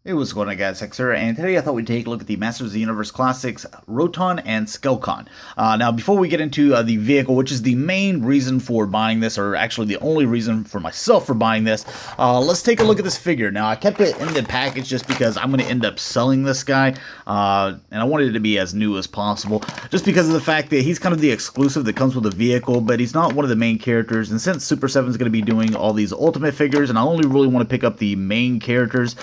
Hey, what's going on, guys? Hexer, and today I thought we'd take a look at the Masters of the Universe Classics Roton and Skelcon. Now, before we get into the vehicle, which is the main reason for buying this, or actually the only reason for myself for buying this, let's take a look at this figure. Now, I kept it in the package just because I'm going to end up selling this guy, and I wanted it to be as new as possible, just because of the fact that he's kind of the exclusive that comes with the vehicle, but he's not one of the main characters, and since Super 7 is going to be doing all these Ultimate figures, and I only really want to pick up the main characters,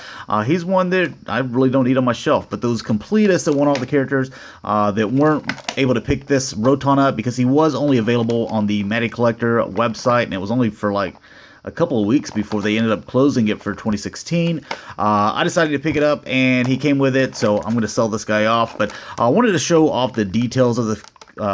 he's one that I really don't need on my shelf. But those completists that want all the characters that weren't able to pick this Roton up because he was only available on the MOTUC Collector website, and it was only for like a couple of weeks before they ended up closing it for 2016. I decided to pick it up, and he came with it, so I'm going to sell this guy off. But I wanted to show off the details of the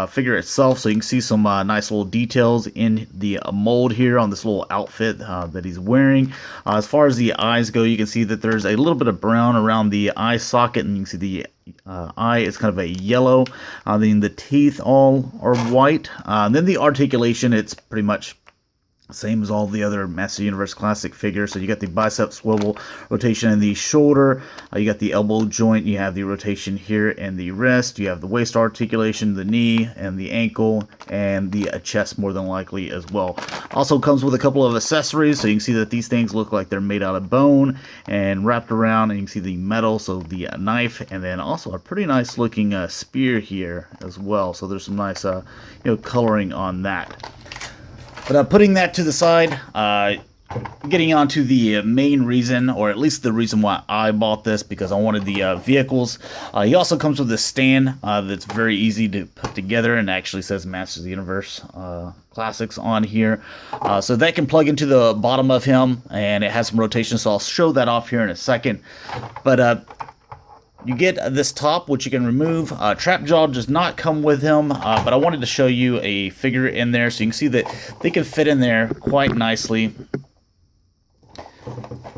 figure itself, so you can see some nice little details in the mold here on this little outfit that he's wearing. As far as the eyes go, you can see that there's a little bit of brown around the eye socket, and you can see the eye is kind of a yellow. Then the teeth all are white. Then the articulation, it's pretty much same as all the other Master Universe Classic figures. So you got the bicep swivel rotation in the shoulder, you got the elbow joint, you have the rotation here in the wrist, you have the waist articulation, the knee, and the ankle, and the chest more than likely as well. Also comes with a couple of accessories, so you can see that these things look like they're made out of bone and wrapped around, and you can see the metal, so the knife, and then also a pretty nice looking spear here as well. So there's some nice coloring on that. But putting that to the side, getting on to the main reason, or at least the reason why I bought this, because I wanted the vehicles. He also comes with a stand that's very easy to put together, and actually says Masters of the Universe Classics on here. So that can plug into the bottom of him, and it has some rotation, so I'll show that off here in a second. But you get this top, which you can remove. Trapjaw does not come with him, but I wanted to show you a figure in there so you can see that they can fit in there quite nicely.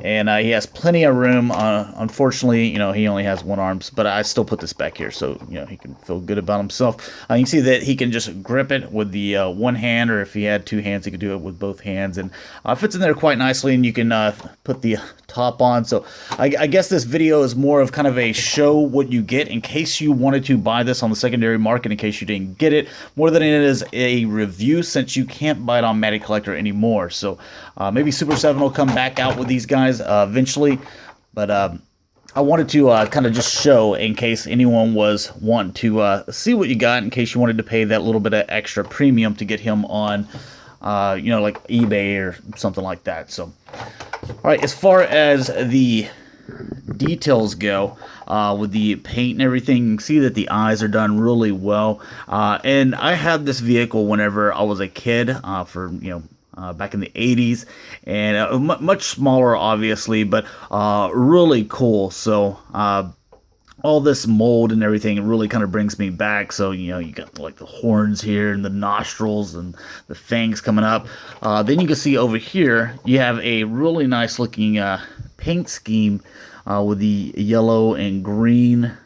And he has plenty of room. Unfortunately, he only has one arm, but I still put this back here so, he can feel good about himself. You can see that he can just grip it with the one hand, or if he had two hands, he could do it with both hands. And fits in there quite nicely, and you can put the top on. So I guess this video is more of kind of a show what you get in case you wanted to buy this on the secondary market, in case you didn't get it, more than it is a review, since you can't buy it on MOTUC Collector anymore. So maybe Super 7 will come back out with these guys eventually, but I wanted to kind of just show in case anyone was wanting to see what you got, in case you wanted to pay that little bit of extra premium to get him on like eBay or something like that. So alright, as far as the details go, with the paint and everything, you can see that the eyes are done really well. And I had this vehicle whenever I was a kid, for back in the 80s, and much smaller obviously, but really cool. So all this mold and everything really kind of brings me back. So you got like the horns here and the nostrils and the fangs coming up. Then you can see over here you have a really nice looking paint scheme with the yellow and green, kind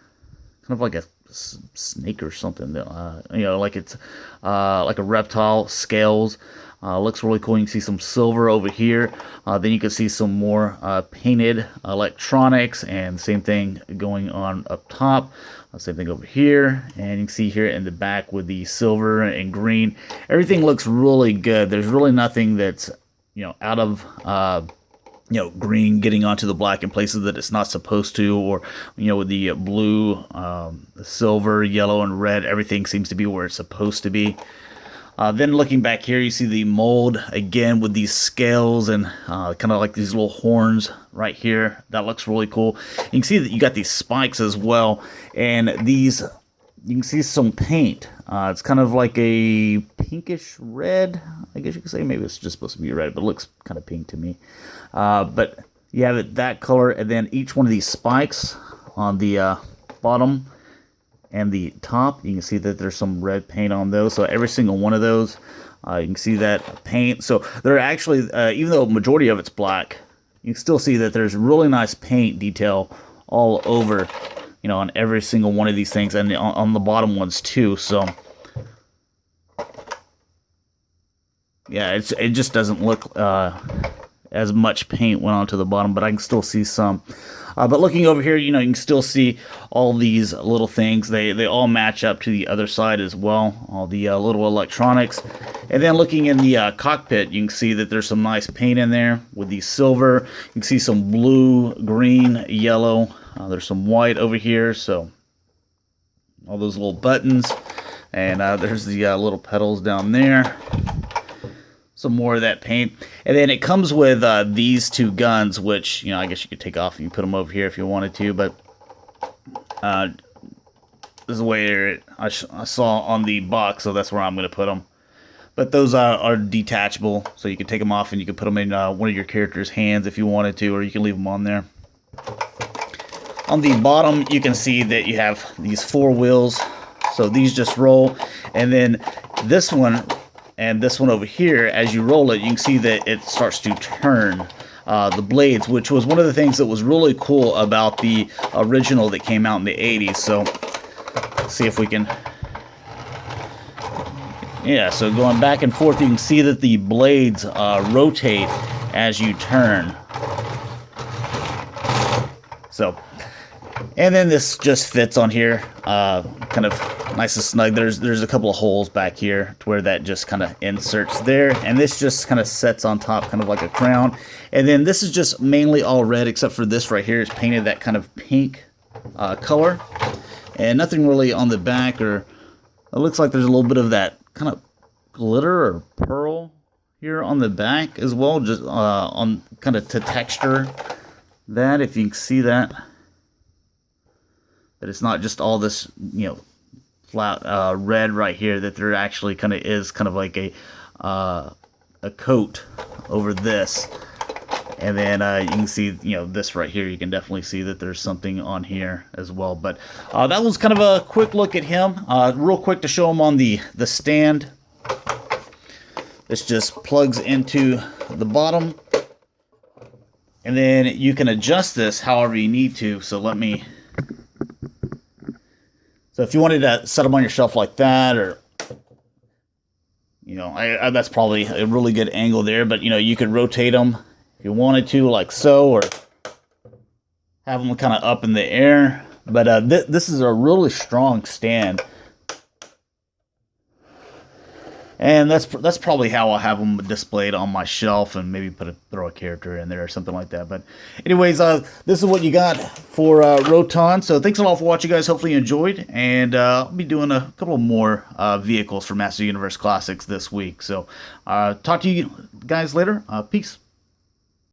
of like a snake or something. Like it's like a reptile, scales. Looks really cool. You can see some silver over here. Then you can see some more painted electronics, and same thing going on up top. Same thing over here, and you can see here in the back with the silver and green. Everything looks really good. There's really nothing that's out of green getting onto the black in places that it's not supposed to, or with the blue, the silver, yellow, and red, everything seems to be where it's supposed to be. Then looking back here, you see the mold again with these scales and kind of like these little horns right here. That looks really cool. You can see that you got these spikes as well, and these, you can see some paint. It's kind of like a pinkish red, I guess you could say. Maybe it's just supposed to be red, but it looks kind of pink to me. But you have it that color, and then each one of these spikes on the bottom and the top, you can see that there's some red paint on those. So every single one of those, you can see that paint. So they're actually, even though majority of it's black, you can still see that there's really nice paint detail all over, on every single one of these things, and on the bottom ones too. So yeah, it just doesn't look as much paint went onto the bottom, but I can still see some. But looking over here, you can still see all these little things. They all match up to the other side as well, all the little electronics. And then looking in the cockpit, you can see that there's some nice paint in there with the silver. You can see some blue, green, yellow. There's some white over here, so all those little buttons. And there's the little pedals down there. Some more of that paint. And then it comes with these two guns, which, I guess you could take off and you put them over here if you wanted to, but this is the way I saw on the box, so that's where I'm going to put them. But those are detachable, so you can take them off and you can put them in one of your character's hands if you wanted to, or you can leave them on there. On the bottom, you can see that you have these 4 wheels, so these just roll, and then this one and this one over here, as you roll it, you can see that it starts to turn the blades, which was one of the things that was really cool about the original that came out in the 80s. So let's see if we can... Yeah, so going back and forth, you can see that the blades rotate as you turn. So, and then this just fits on here, kind of nice and snug. There's a couple of holes back here to where that just kind of inserts there, and this just kind of sets on top, kind of like a crown. And then this is just mainly all red, except for this right here is painted that kind of pink color, and nothing really on the back. Or it looks like there's a little bit of that kind of glitter or pearl here on the back as well, just on kind of to texture that, if you can see that. That it's not just all this, flat red right here, that there actually kind of is kind of like a coat over this. And then you can see, this right here, you can definitely see that there's something on here as well. But that was kind of a quick look at him. Real quick to show him on the stand. This just plugs into the bottom. And then you can adjust this however you need to. So So if you wanted to set them on your shelf like that, or, that's probably a really good angle there, but, you could rotate them if you wanted to, like so, or have them kind of up in the air. But this is a really strong stand. And that's probably how I'll have them displayed on my shelf, and maybe throw a character in there or something like that. But anyways, this is what you got for Roton. So thanks a lot for watching, guys. Hopefully you enjoyed. And I'll be doing a couple more vehicles for Master Universe Classics this week. So talk to you guys later. Peace.